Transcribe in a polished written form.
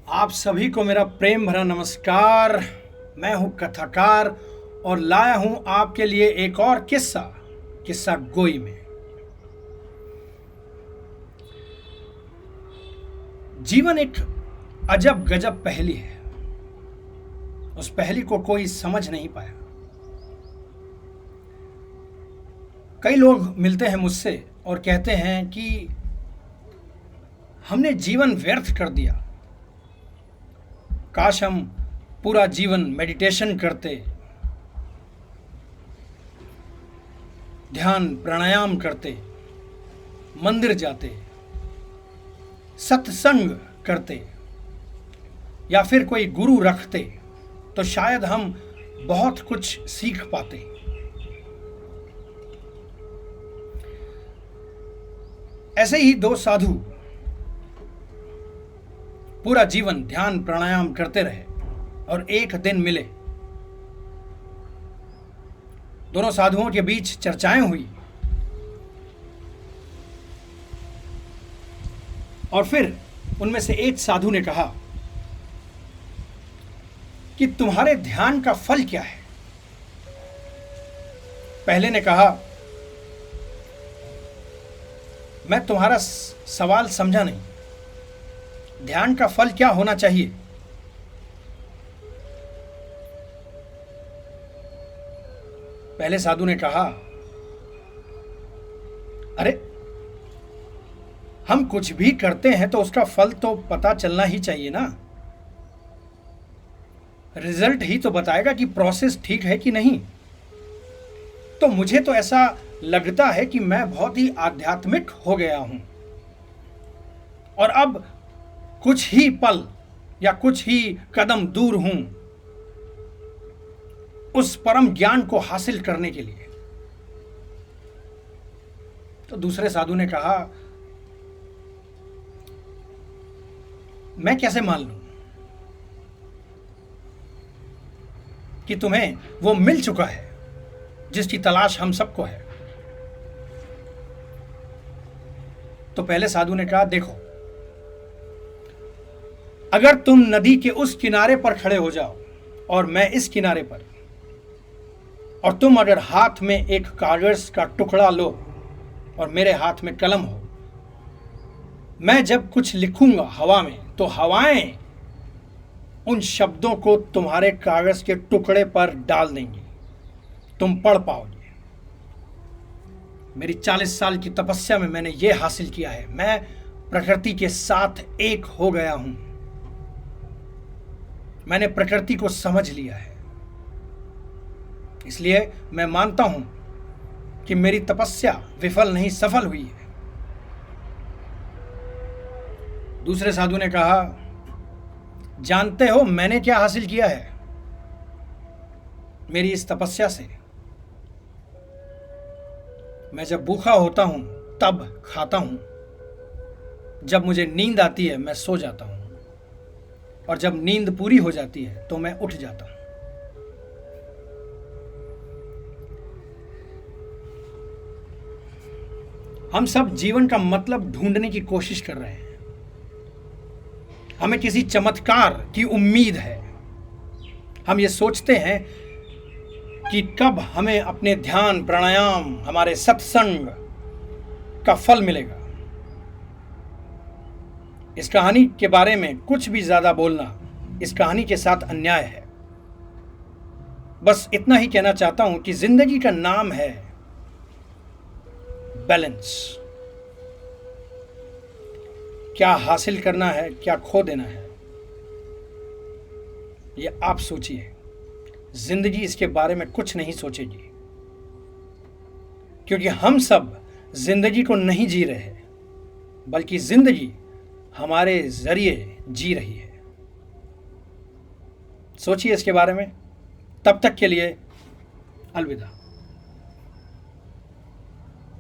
आप सभी को मेरा प्रेम भरा नमस्कार। मैं हूं कथाकार और लाया हूं आपके लिए एक और किस्सा गोई में। जीवन एक अजब गजब पहेली है। उस पहेली को कोई समझ नहीं पाया। कई लोग मिलते हैं मुझसे और कहते हैं कि हमने जीवन व्यर्थ कर दिया। काश हम पूरा जीवन मेडिटेशन करते, ध्यान प्राणायाम करते, मंदिर जाते, सत्संग करते या फिर कोई गुरु रखते तो शायद हम बहुत कुछ सीख पाते। ऐसे ही दो साधु पूरा जीवन ध्यान प्राणायाम करते रहे और एक दिन मिले। दोनों साधुओं के बीच चर्चाएं हुई और फिर उनमें से एक साधु ने कहा कि तुम्हारे ध्यान का फल क्या है। पहले ने कहा, मैं तुम्हारा सवाल समझा नहीं। ध्यान का फल क्या होना चाहिए? पहले साधु ने कहा, अरे हम कुछ भी करते हैं तो उसका फल तो पता चलना ही चाहिए ना। रिजल्ट ही तो बताएगा कि प्रोसेस ठीक है कि नहीं। तो मुझे तो ऐसा लगता है कि मैं बहुत ही आध्यात्मिक हो गया हूं और अब कुछ ही पल या कुछ ही कदम दूर हूं उस परम ज्ञान को हासिल करने के लिए। तो दूसरे साधु ने कहा, मैं कैसे मान लूं कि तुम्हें वो मिल चुका है जिसकी तलाश हम सबको है। तो पहले साधु ने कहा, देखो, अगर तुम नदी के उस किनारे पर खड़े हो जाओ और मैं इस किनारे पर, और तुम अगर हाथ में एक कागज का टुकड़ा लो और मेरे हाथ में कलम हो, मैं जब कुछ लिखूंगा हवा में तो हवाएं उन शब्दों को तुम्हारे कागज के टुकड़े पर डाल देंगी, तुम पढ़ पाओगे। मेरी 40 साल की तपस्या में मैंने यह हासिल किया है। मैं प्रकृति के साथ एक हो गया हूं। मैंने प्रकृति को समझ लिया है। इसलिए मैं मानता हूं कि मेरी तपस्या विफल नहीं सफल हुई है। दूसरे साधु ने कहा, जानते हो मैंने क्या हासिल किया है मेरी इस तपस्या से? मैं जब भूखा होता हूं तब खाता हूं, जब मुझे नींद आती है मैं सो जाता हूं, और जब नींद पूरी हो जाती है तो मैं उठ जाता हूं। हम सब जीवन का मतलब ढूंढने की कोशिश कर रहे हैं। हमें किसी चमत्कार की उम्मीद है। हम ये सोचते हैं कि कब हमें अपने ध्यान प्राणायाम, हमारे सत्संग का फल मिलेगा। इस कहानी के बारे में कुछ भी ज्यादा बोलना इस कहानी के साथ अन्याय है। बस इतना ही कहना चाहता हूं कि जिंदगी का नाम है बैलेंस। क्या हासिल करना है, क्या खो देना है, ये आप सोचिए। जिंदगी इसके बारे में कुछ नहीं सोचेगी, क्योंकि हम सब जिंदगी को नहीं जी रहे, बल्कि जिंदगी हमारे जरिए जी रही है। सोचिए इसके बारे में। तब तक के लिए अलविदा।